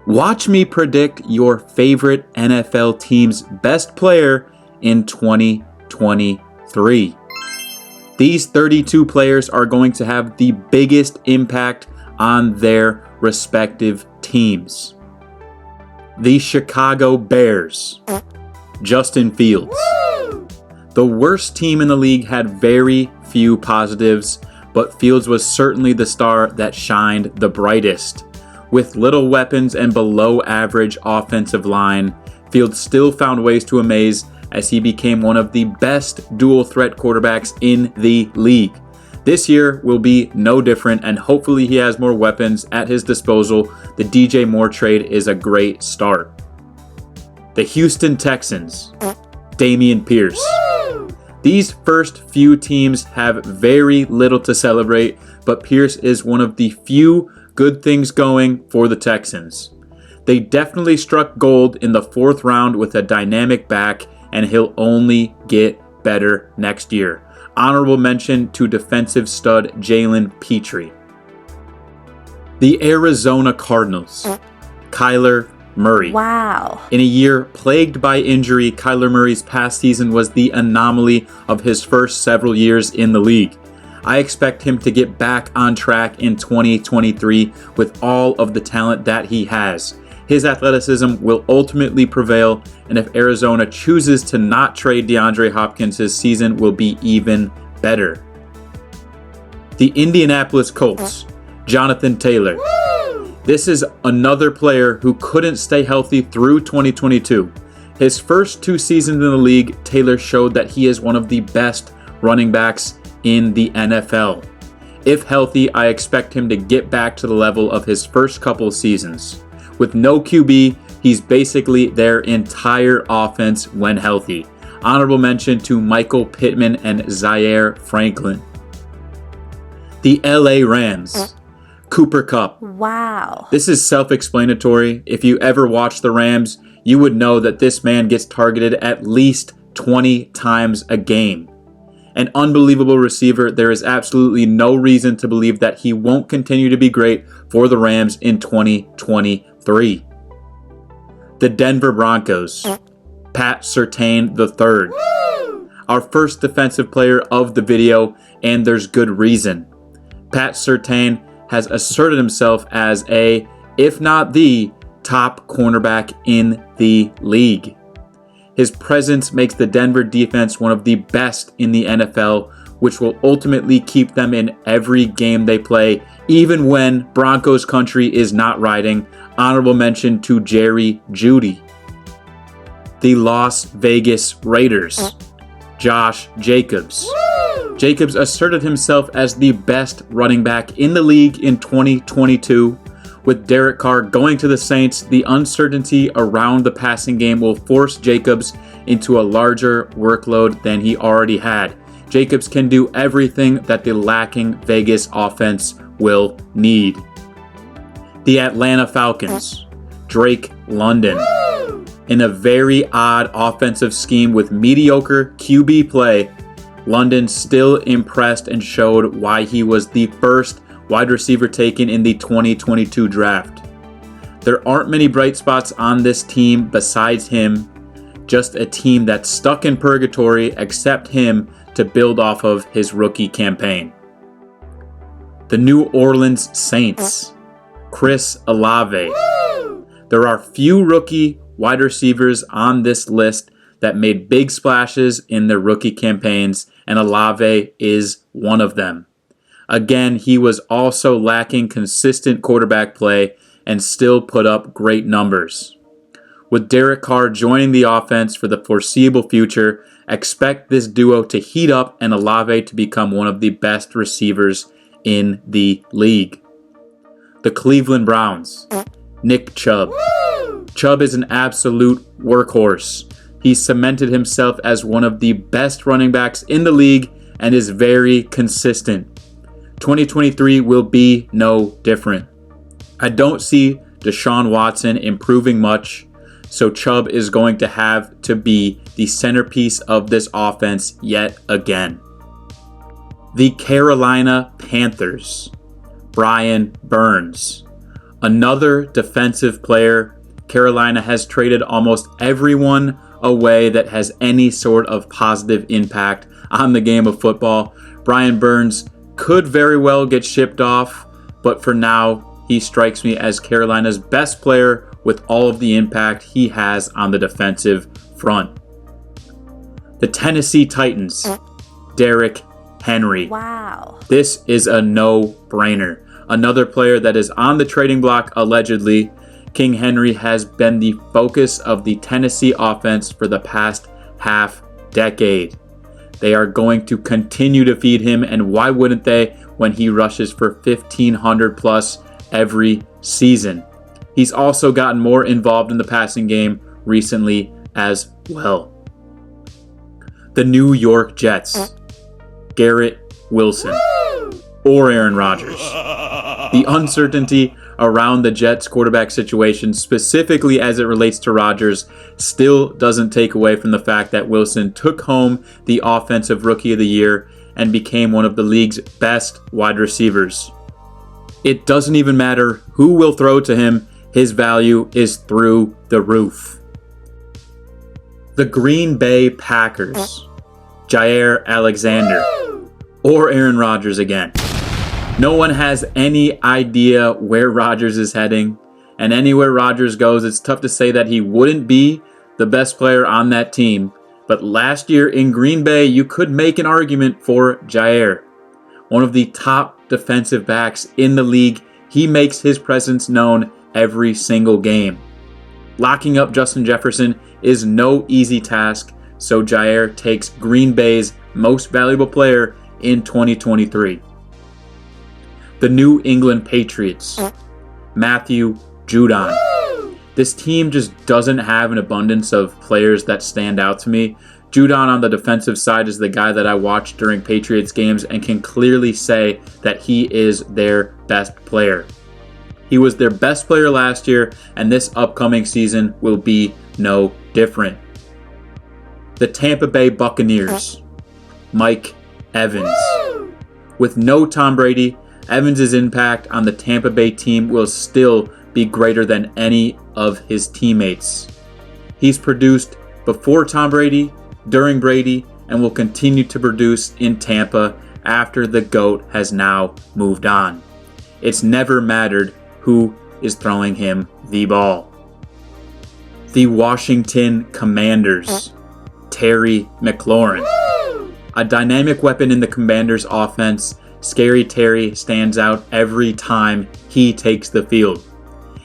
Watch me predict your favorite NFL team's best player in 2023. These 32 players are going to have the biggest impact on their respective teams. The Chicago Bears. Justin Fields. The worst team in the league had very few positives, but Fields was certainly the star that shined the brightest. With little weapons and below average offensive line, Fields still found ways to amaze as he became one of the best dual threat quarterbacks in the league. This year will be no different, and hopefully he has more weapons at his disposal. The DJ Moore trade is a great start. The Houston Texans. Dameon Pierce. These first few teams have very little to celebrate, but Pierce is one of the few good things going for the Texans. They definitely struck gold in the 4th round with a dynamic back, and he'll only get better next year. Honorable mention to defensive stud Jalen Petrie. The Arizona Cardinals. Kyler Murray. Wow. In a year plagued by injury, Kyler Murray's past season was the anomaly of his first several years in the league. I expect him to get back on track in 2023 with all of the talent that he has. His athleticism will ultimately prevail, and if Arizona chooses to not trade DeAndre Hopkins, his season will be even better. The Indianapolis Colts. Jonathan Taylor. This is another player who couldn't stay healthy through 2022. His first 2 seasons in the league, Taylor showed that he is one of the best running backs in the NFL. If healthy, I expect him to get back to the level of his first couple seasons. With no QB, he's basically their entire offense when healthy. Honorable mention to Michael Pittman and Zaire Franklin. The LA Rams. Cooper Kupp. Wow. This is self-explanatory. If you ever watch the Rams, you would know that this man gets targeted at least 20 times a game. An unbelievable receiver. There is absolutely no reason to believe that he won't continue to be great for the Rams in 2023. The Denver Broncos. Pat Surtain III. Our first defensive player of the video, and there's good reason. Pat Surtain has asserted himself as a, if not the, top cornerback in the league. His presence makes the Denver defense one of the best in the NFL, which will ultimately keep them in every game they play, even when Broncos country is not riding. Honorable mention to Jerry Jeudy. The Las Vegas Raiders. Josh Jacobs. Jacobs asserted himself as the best running back in the league in 2022. With Derek Carr going to the Saints, the uncertainty around the passing game will force Jacobs into a larger workload than he already had. Jacobs can do everything that the lacking Vegas offense will need. The Atlanta Falcons. Drake London. In a very odd offensive scheme with mediocre QB play, London still impressed and showed why he was the first wide receiver taken in the 2022 draft. There aren't many bright spots on this team besides him, just a team that's stuck in purgatory except him to build off of his rookie campaign. The New Orleans Saints. Chris Olave. There are few rookie wide receivers on this list that made big splashes in their rookie campaigns, and Olave is one of them. Again, he was also lacking consistent quarterback play and still put up great numbers. With Derek Carr joining the offense for the foreseeable future, expect this duo to heat up and Olave to become one of the best receivers in the league. The Cleveland Browns. Nick Chubb. Chubb is an absolute workhorse. He cemented himself as one of the best running backs in the league and is very consistent. 2023 will be no different. I don't see Deshaun Watson improving much, so Chubb is going to have to be the centerpiece of this offense yet again. The Carolina Panthers. Brian Burns. Another defensive player. Carolina has traded almost everyone away that has any sort of positive impact on the game of football. Brian Burns could very well get shipped off, but for now, he strikes me as Carolina's best player with all of the impact he has on the defensive front. The Tennessee Titans, Derrick Henry. Wow. This is a no-brainer. Another player that is on the trading block, allegedly. King Henry has been the focus of the Tennessee offense for the past half decade. They are going to continue to feed him, and why wouldn't they when he rushes for 1,500 plus every season? He's also gotten more involved in the passing game recently as well. The New York Jets, Garrett Wilson, or Aaron Rodgers. The uncertainty around the Jets quarterback situation, specifically as it relates to Rodgers, still doesn't take away from the fact that Wilson took home the Offensive Rookie of the Year and became one of the league's best wide receivers. It doesn't even matter who will throw to him, his value is through the roof. The Green Bay Packers, Jair Alexander, or Aaron Rodgers again. No one has any idea where Rodgers is heading, and anywhere Rodgers goes, it's tough to say that he wouldn't be the best player on that team. But last year in Green Bay, you could make an argument for Jair. One of the top defensive backs in the league, he makes his presence known every single game. Locking up Justin Jefferson is no easy task, so Jair takes Green Bay's most valuable player in 2023. The New England Patriots, Matthew Judon. This team just doesn't have an abundance of players that stand out to me. Judon on the defensive side is the guy that I watch during Patriots games and can clearly say that he is their best player. He was their best player last year, and this upcoming season will be no different. The Tampa Bay Buccaneers, Mike Evans. With no Tom Brady, Evans' impact on the Tampa Bay team will still be greater than any of his teammates. He's produced before Tom Brady, during Brady, and will continue to produce in Tampa after the GOAT has now moved on. It's never mattered who is throwing him the ball. The Washington Commanders, Terry McLaurin. A dynamic weapon in the Commanders' offense, Scary Terry stands out every time he takes the field.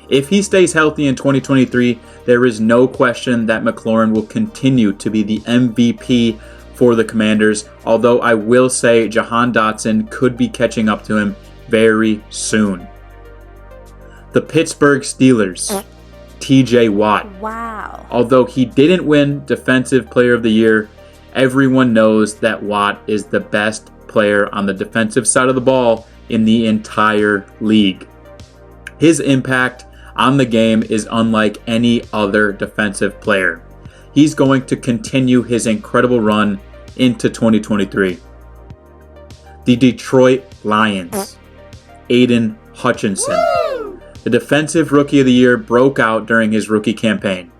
If he stays healthy in 2023, there is no question that McLaurin will continue to be the MVP for the Commanders, although I will say Jahan Dotson could be catching up to him very soon. The Pittsburgh Steelers, TJ Watt. Wow. Although he didn't win Defensive Player of the Year, everyone knows that Watt is the best player on the defensive side of the ball in the entire league. His impact on the game is unlike any other defensive player. He's going to continue his incredible run into 2023. The Detroit Lions, Aiden Hutchinson. The Defensive Rookie of the Year broke out during his rookie campaign.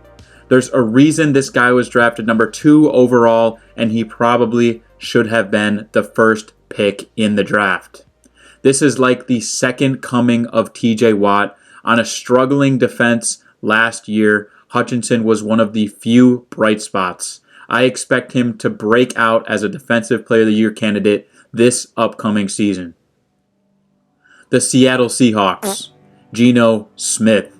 There's a reason this guy was drafted number 2 overall, and he probably should have been the first pick in the draft. This is like the second coming of TJ Watt. On a struggling defense last year, Hutchinson was one of the few bright spots. I expect him to break out as a Defensive Player of the Year candidate this upcoming season. The Seattle Seahawks, Geno Smith.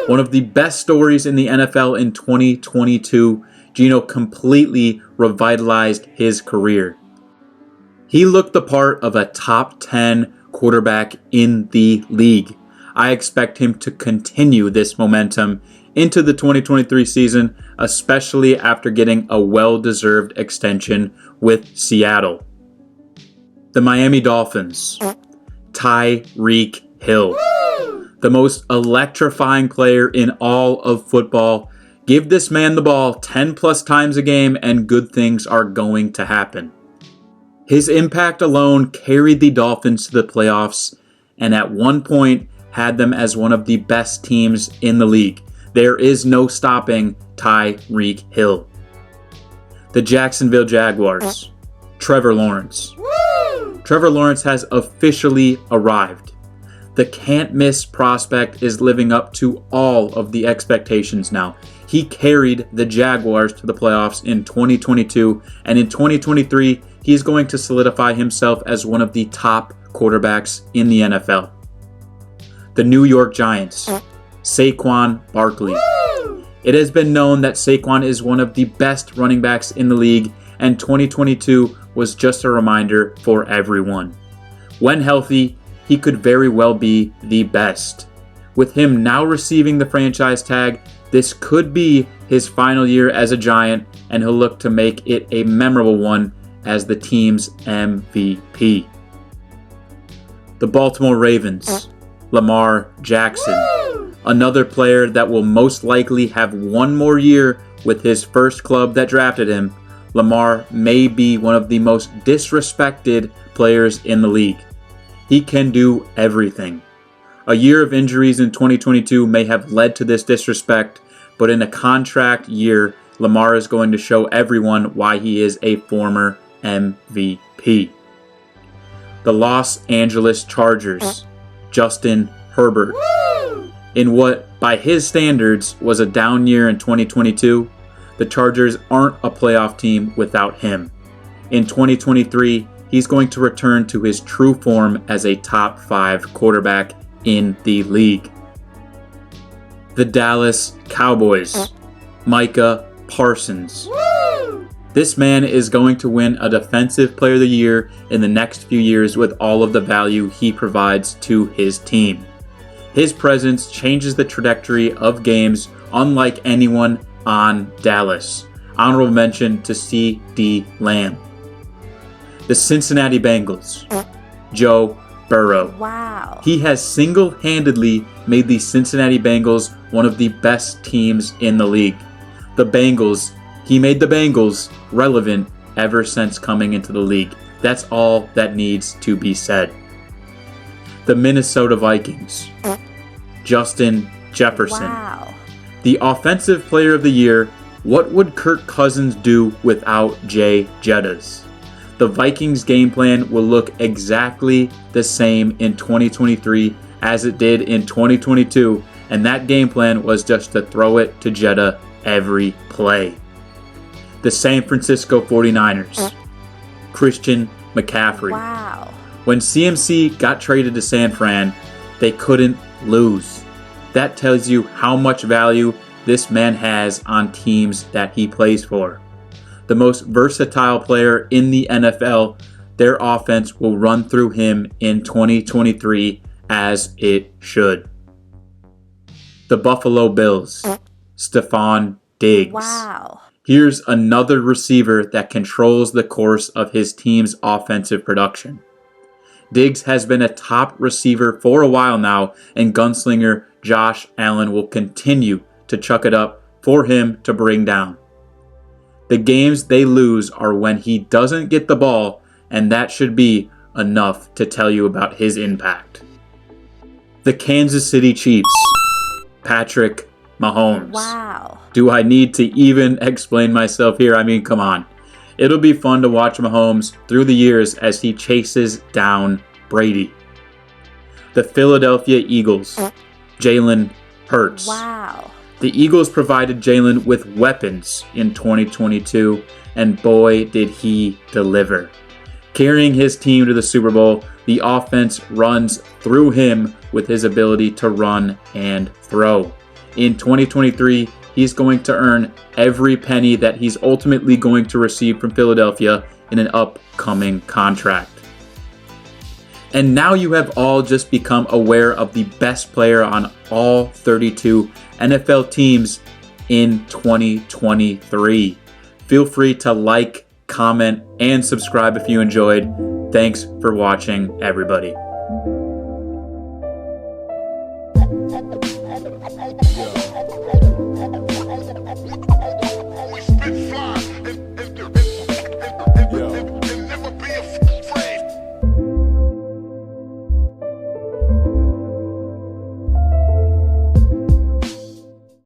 One of the best stories in the NFL in 2022, Geno completely revitalized his career. He looked the part of a top 10 quarterback in the league. I expect him to continue this momentum into the 2023 season, especially after getting a well-deserved extension with Seattle. The Miami Dolphins, Tyreek Hill. The most electrifying player in all of football. Give this man the ball 10 plus times a game and good things are going to happen. His impact alone carried the Dolphins to the playoffs, and at one point, had them as one of the best teams in the league. There is no stopping Tyreek Hill. The Jacksonville Jaguars. Trevor Lawrence. Woo! Trevor Lawrence has officially arrived. The can't-miss prospect is living up to all of the expectations now. He carried the Jaguars to the playoffs in 2022, and in 2023, he's going to solidify himself as one of the top quarterbacks in the NFL. The New York Giants. Saquon Barkley. Woo! It has been known that Saquon is one of the best running backs in the league, and 2022 was just a reminder for everyone. When healthy, he could very well be the best. With him now receiving the franchise tag, this could be his final year as a Giant, and he'll look to make it a memorable one as the team's MVP. The Baltimore Ravens. Lamar Jackson. Woo! Another player that will most likely have one more year with his first club that drafted him. Lamar may be one of the most disrespected players in the league. He can do everything. A year of injuries in 2022 may have led to this disrespect, but in a contract year, Lamar is going to show everyone why he is a former MVP. The Los Angeles Chargers. Justin Herbert. Woo! In what, by his standards, was a down year in 2022, the Chargers aren't a playoff team without him. In 2023, he's going to return to his true form as a top 5 quarterback in the league. The Dallas Cowboys. Micah Parsons. Woo! This man is going to win a Defensive Player of the Year in the next few years with all of the value he provides to his team. His presence changes the trajectory of games unlike anyone on Dallas. Honorable mention to C.D. Lamb. The Cincinatti Bengals. Joe Burrow. Wow. He has single-handedly made the Cincinnati Bengals one of the best teams in the league. He made the Bengals relevant ever since coming into the league. That's all that needs to be said. The Minnesota Vikings. Justin Jefferson. Wow. The Offensive Player of the Year. What would Kirk Cousins do without Jay Jettas? The Vikings game plan will look exactly the same in 2023 as it did in 2022, and that game plan was just to throw it to Jetta every play. The San Francisco 49ers. Christian McCaffrey. Wow. When CMC got traded to San Fran, they couldn't lose. That tells you how much value this man has on teams that he plays for. The most versatile player in the NFL, their offense will run through him in 2023 as it should. The Buffalo Bills. Stefon Diggs. Wow. Here's another receiver that controls the course of his team's offensive production. Diggs has been a top receiver for a while now, and gunslinger Josh Allen will continue to chuck it up for him to bring down. The games they lose are when he doesn't get the ball, and that should be enough to tell you about his impact. The Kansas City Chiefs. Patrick Mahomes. Wow. Do I need to even explain myself here? I mean, come on. It'll be fun to watch Mahomes through the years as he chases down Brady. The Philadelphia Eagles. Jalen Hurts. Wow. The Eagles provided Jalen with weapons in 2022, and boy, did he deliver. Carrying his team to the Super Bowl, the offense runs through him with his ability to run and throw. In 2023, he's going to earn every penny that he's ultimately going to receive from Philadelphia in an upcoming contract. And now you have all just become aware of the best player on all 32 NFL teams in 2023. Feel free to like, comment, and subscribe if you enjoyed. Thanks for watching, everybody. Yeah.